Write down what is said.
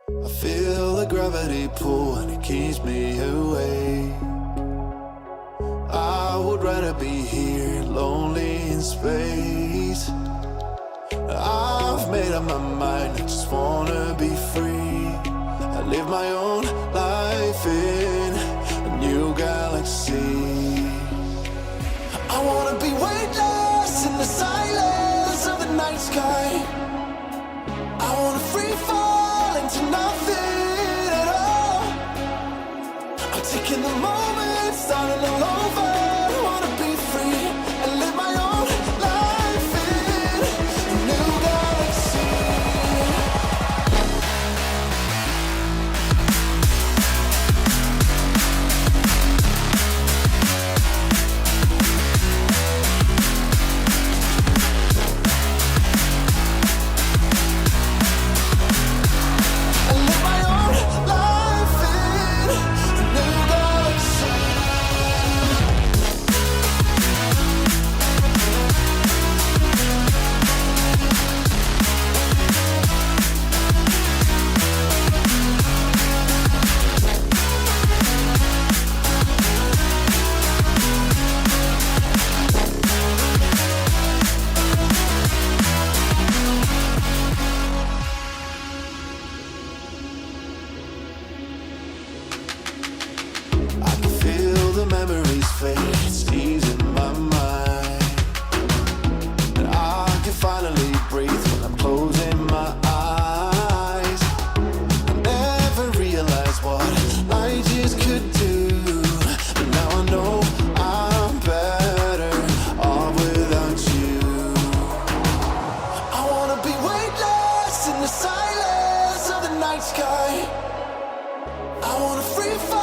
I feel the gravity pull and it keeps me awake. I would rather be here, lonely in space. I've made up my mind, I just wanna be free. I live my own life in a new galaxy. I wanna be weightless in the silence of the night sky. I wanna free fall into nothing at all. I'm taking the moment, starting all over. I wanna be free and live my own life in a new galaxy. The memories fade, it's easing my mind, and I can finally breathe when I'm closing my eyes. I never realized what light years could do, but now I know I'm better off without you. I wanna be weightless in the silence of the night sky. I wanna free fall